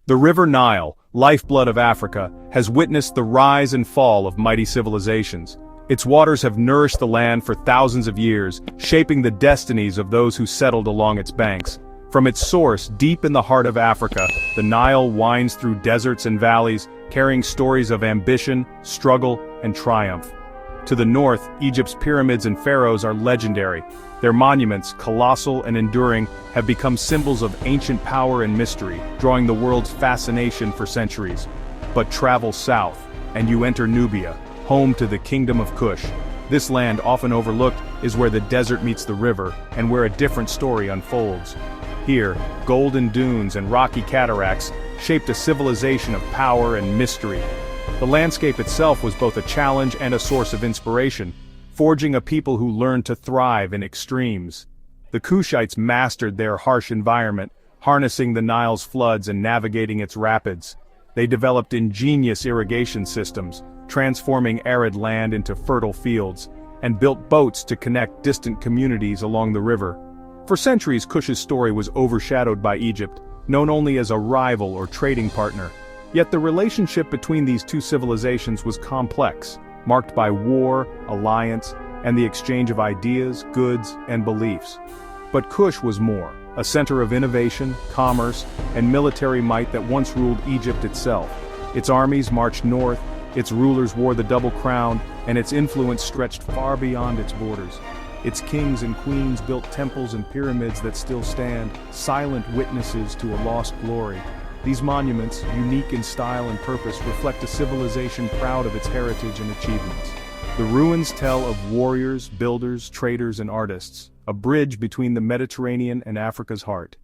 The River Nile, lifeblood of Africa, has witnessed the rise and fall of mighty civilizations. Its waters have nourished the land for thousands of years, shaping the destinies of those who settled along its banks. From its source, deep in the heart of Africa, the Nile winds through deserts and valleys, carrying stories of ambition, struggle, and triumph. To the north, Egypt's pyramids and pharaohs are legendary. Their monuments, colossal and enduring, have become symbols of ancient power and mystery, drawing the world's fascination for centuries. But travel south, and you enter Nubia, home to the Kingdom of Kush. This land, often overlooked, is where the desert meets the river, and where a different story unfolds. Here, golden dunes and rocky cataracts shaped a civilization of power and mystery. The landscape itself was both a challenge and a source of inspiration, forging a people who learned to thrive in extremes. The Kushites mastered their harsh environment, harnessing the Nile's floods and navigating its rapids. They developed ingenious irrigation systems, transforming arid land into fertile fields, and built boats to connect distant communities along the river. For centuries, Kush's story was overshadowed by Egypt, known only as a rival or trading partner. Yet the relationship between these two civilizations was complex, marked by war, alliance, and the exchange of ideas, goods, and beliefs. But Kush was more, a center of innovation, commerce, and military might that once ruled Egypt itself. Its armies marched north, its rulers wore the double crown, and its influence stretched far beyond its borders. Its kings and queens built temples and pyramids that still stand, silent witnesses to a lost glory. These monuments, unique in style and purpose, reflect a civilization proud of its heritage and achievements. The ruins tell of warriors, builders, traders, and artists, a bridge between the Mediterranean and Africa's heart.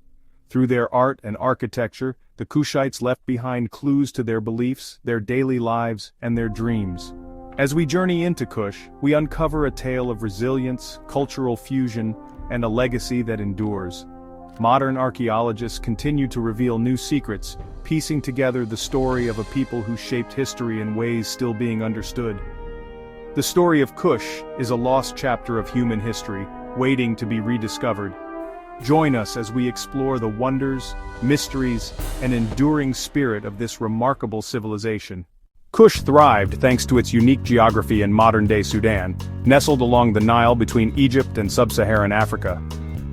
Through their art and architecture, the Kushites left behind clues to their beliefs, their daily lives, and their dreams. As we journey into Kush, we uncover a tale of resilience, cultural fusion, and a legacy that endures. Modern archaeologists continue to reveal new secrets, piecing together the story of a people who shaped history in ways still being understood. The story of Kush is a lost chapter of human history, waiting to be rediscovered. Join us as we explore the wonders, mysteries, and enduring spirit of this remarkable civilization. Kush thrived thanks to its unique geography in modern-day Sudan, nestled along the Nile between Egypt and sub-Saharan Africa.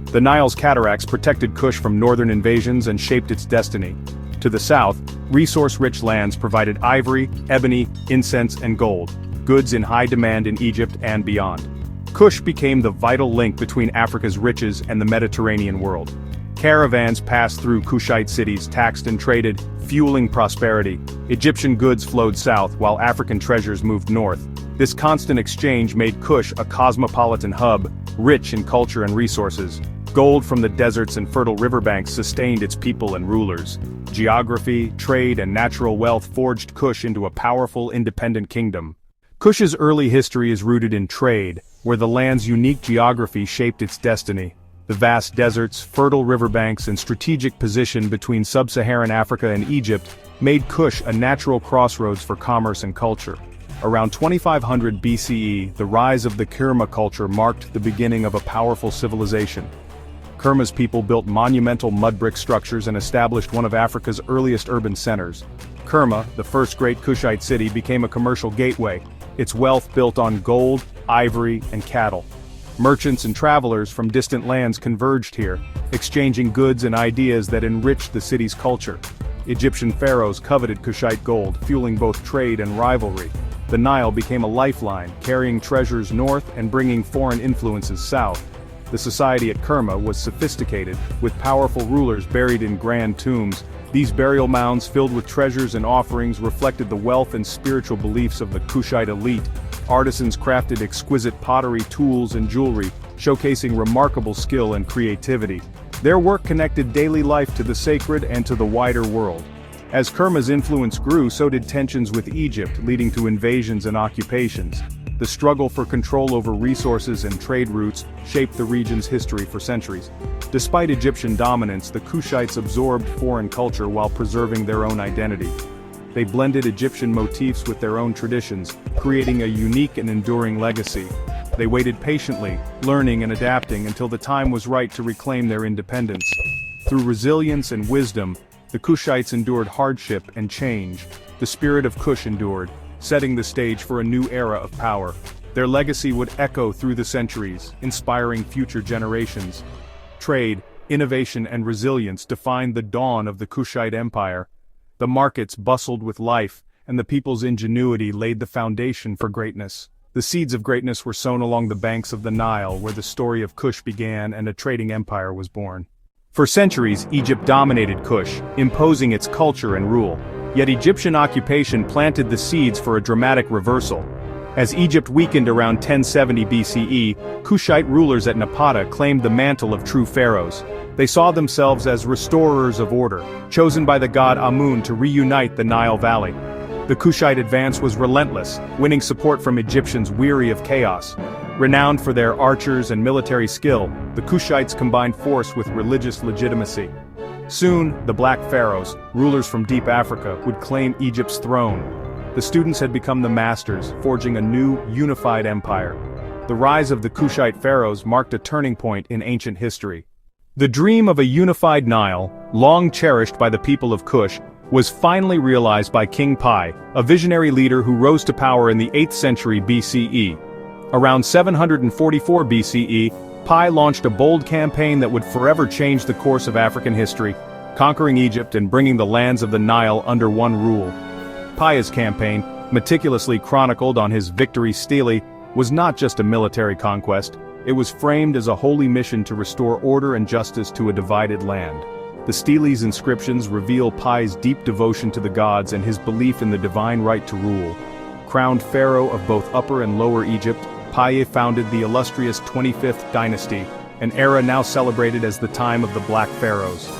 The Nile's cataracts protected Kush from northern invasions and shaped its destiny. To the south, resource-rich lands provided ivory, ebony, incense, and gold, goods in high demand in Egypt and beyond. Kush became the vital link between Africa's riches and the Mediterranean world. Caravans passed through Kushite cities taxed and traded, fueling prosperity. Egyptian goods flowed south while African treasures moved north. This constant exchange made Kush a cosmopolitan hub, rich in culture and resources. Gold from the deserts and fertile riverbanks sustained its people and rulers. Geography, trade, and natural wealth forged Kush into a powerful, independent kingdom. Kush's early history is rooted in trade, where the land's unique geography shaped its destiny. The vast deserts, fertile riverbanks, and strategic position between sub-Saharan Africa and Egypt made Kush a natural crossroads for commerce and culture. Around 2500 BCE, the rise of the Kerma culture marked the beginning of a powerful civilization. Kerma's people built monumental mud brick structures and established one of Africa's earliest urban centers. Kerma, the first great Kushite city, became a commercial gateway, its wealth built on gold, ivory, and cattle. Merchants and travelers from distant lands converged here, exchanging goods and ideas that enriched the city's culture. Egyptian pharaohs coveted Kushite gold, fueling both trade and rivalry. The Nile became a lifeline, carrying treasures north and bringing foreign influences south. The society at Kerma was sophisticated, with powerful rulers buried in grand tombs. These burial mounds filled with treasures and offerings reflected the wealth and spiritual beliefs of the Kushite elite. Artisans crafted exquisite pottery, tools, and jewelry, showcasing remarkable skill and creativity. Their work connected daily life to the sacred and to the wider world. As Kerma's influence grew, so did tensions with Egypt, leading to invasions and occupations. The struggle for control over resources and trade routes shaped the region's history for centuries. Despite Egyptian dominance, the Kushites absorbed foreign culture while preserving their own identity. They blended Egyptian motifs with their own traditions, creating a unique and enduring legacy. They waited patiently, learning and adapting until the time was right to reclaim their independence. Through resilience and wisdom, The Kushites endured hardship and change. The spirit of Kush endured, setting the stage for a new era of power. Their legacy would echo through the centuries, inspiring future generations. Trade, innovation and resilience defined the dawn of the Kushite Empire. The markets bustled with life, and the people's ingenuity laid the foundation for greatness. The seeds of greatness were sown along the banks of the Nile, where the story of Kush began and a trading empire was born. For centuries, Egypt dominated Kush, imposing its culture and rule. Yet Egyptian occupation planted the seeds for a dramatic reversal. As Egypt weakened around 1070 BCE, Kushite rulers at Napata claimed the mantle of true pharaohs. They saw themselves as restorers of order, chosen by the god Amun to reunite the Nile Valley. The Kushite advance was relentless, winning support from Egyptians weary of chaos. Renowned for their archers and military skill, the Kushites combined force with religious legitimacy. Soon, the Black Pharaohs, rulers from deep Africa, would claim Egypt's throne. The students had become the masters, forging a new, unified empire. The rise of the Kushite pharaohs marked a turning point in ancient history. The dream of a unified Nile, long cherished by the people of Kush, was finally realized by King Pi, a visionary leader who rose to power in the 8th century BCE. Around 744 BCE, Pi launched a bold campaign that would forever change the course of African history, conquering Egypt and bringing the lands of the Nile under one rule. Pi's campaign, meticulously chronicled on his victory stele, was not just a military conquest, it was framed as a holy mission to restore order and justice to a divided land. The stele's inscriptions reveal Pi's deep devotion to the gods and his belief in the divine right to rule. Crowned pharaoh of both Upper and Lower Egypt, Pi founded the illustrious 25th Dynasty, an era now celebrated as the time of the Black Pharaohs.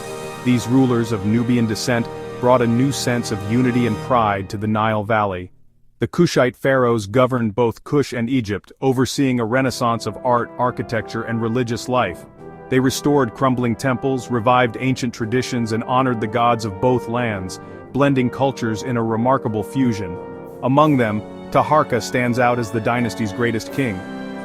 These rulers of Nubian descent brought a new sense of unity and pride to the Nile Valley. The Kushite pharaohs governed both Kush and Egypt, overseeing a renaissance of art, architecture, and religious life. They restored crumbling temples, revived ancient traditions, and honored the gods of both lands, blending cultures in a remarkable fusion. Among them, Taharqa stands out as the dynasty's greatest king.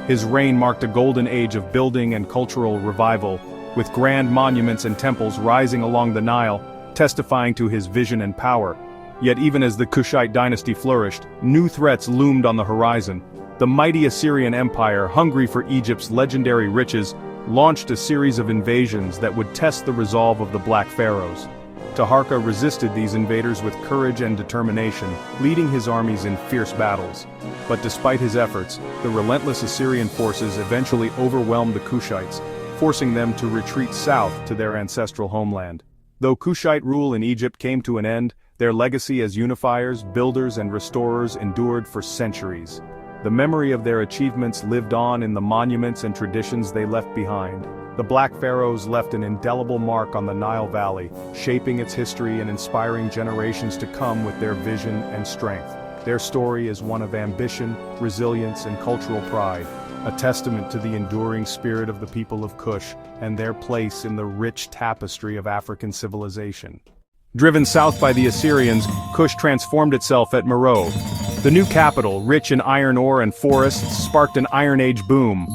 His reign marked a golden age of building and cultural revival, with grand monuments and temples rising along the Nile, testifying to his vision and power. Yet even as the Kushite dynasty flourished, new threats loomed on the horizon. The mighty Assyrian Empire, hungry for Egypt's legendary riches, launched a series of invasions that would test the resolve of the Black Pharaohs. Taharqa resisted these invaders with courage and determination, leading his armies in fierce battles. But despite his efforts, the relentless Assyrian forces eventually overwhelmed the Kushites, forcing them to retreat south to their ancestral homeland. Though Kushite rule in Egypt came to an end, their legacy as unifiers, builders, and restorers endured for centuries. The memory of their achievements lived on in the monuments and traditions they left behind. The Black Pharaohs left an indelible mark on the Nile Valley, shaping its history and inspiring generations to come with their vision and strength. Their story is one of ambition, resilience, and cultural pride, a testament to the enduring spirit of the people of Kush and their place in the rich tapestry of African civilization. Driven south by the Assyrians, Kush transformed itself at Meroë. The new capital, rich in iron ore and forests, sparked an Iron Age boom.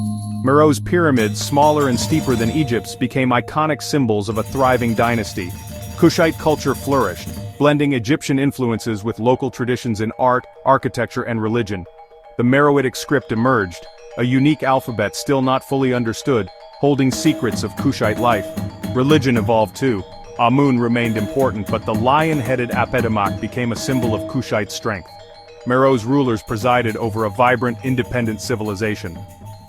Meroë's pyramids, smaller and steeper than Egypt's, became iconic symbols of a thriving dynasty. Kushite culture flourished, blending Egyptian influences with local traditions in art, architecture, and religion. The Meroitic script emerged, a unique alphabet still not fully understood, holding secrets of Kushite life. Religion evolved too. Amun remained important, but the lion-headed Apetamak became a symbol of Kushite strength. Meroë's rulers presided over a vibrant, independent civilization.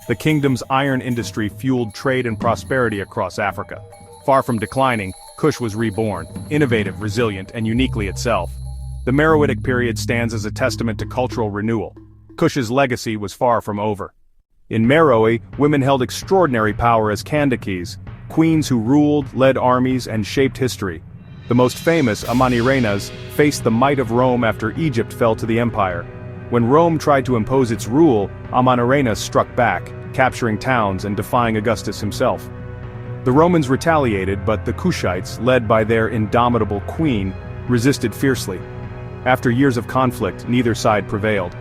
The kingdom's iron industry fueled trade and prosperity across Africa. Far from declining, Kush was reborn, innovative, resilient, and uniquely itself. The Meroitic period stands as a testament to cultural renewal. Kush's legacy was far from over. In Meroë, women held extraordinary power as Candaces, queens who ruled, led armies, and shaped history. The most famous, Amanirenas, faced the might of Rome after Egypt fell to the empire. When Rome tried to impose its rule, Amanirenas struck back, capturing towns and defying Augustus himself. The Romans retaliated, but the Kushites, led by their indomitable queen, resisted fiercely. After years of conflict, neither side prevailed.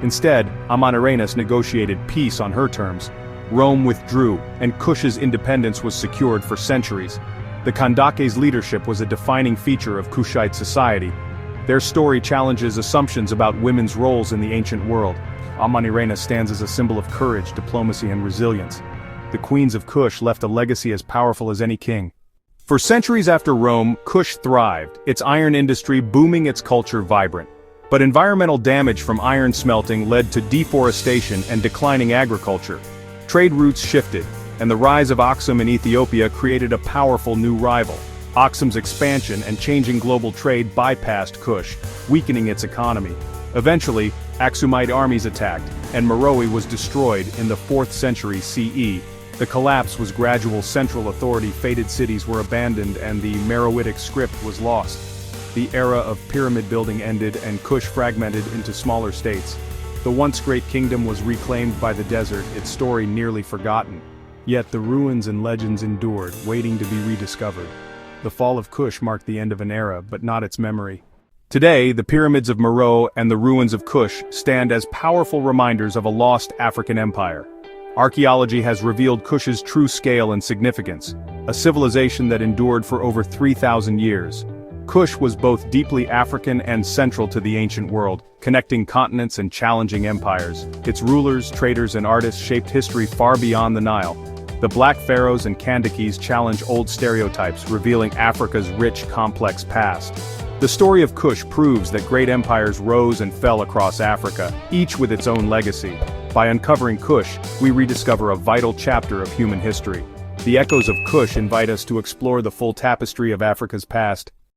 Instead, Amanirenas negotiated peace on her terms. Rome withdrew, and Kush's independence was secured for centuries. The Kandake's leadership was a defining feature of Kushite society. Their story challenges assumptions about women's roles in the ancient world. Amanirenas stands as a symbol of courage, diplomacy, and resilience. The queens of Kush left a legacy as powerful as any king. For centuries after Rome, Kush thrived, its iron industry booming, its culture vibrant. But environmental damage from iron smelting led to deforestation and declining agriculture. Trade routes shifted, and the rise of Aksum in Ethiopia created a powerful new rival. Aksum's expansion and changing global trade bypassed Kush, weakening its economy. Eventually, Aksumite armies attacked, and Meroë was destroyed in the 4th century CE. The collapse was gradual, central authority faded, cities were abandoned, and the Meroitic script was lost. The era of pyramid building ended and Kush fragmented into smaller states. The once great kingdom was reclaimed by the desert, its story nearly forgotten. Yet the ruins and legends endured, waiting to be rediscovered. The fall of Kush marked the end of an era, but not its memory. Today, the pyramids of Meroë and the ruins of Kush stand as powerful reminders of a lost African empire. Archaeology has revealed Kush's true scale and significance, a civilization that endured for over 3,000 years. Kush was both deeply African and central to the ancient world, connecting continents and challenging empires. Its rulers, traders, and artists shaped history far beyond the Nile. The Black Pharaohs and Kandakes challenge old stereotypes, revealing Africa's rich, complex past. The story of Kush proves that great empires rose and fell across Africa, each with its own legacy. By uncovering Kush, we rediscover a vital chapter of human history. The echoes of Kush invite us to explore the full tapestry of Africa's past.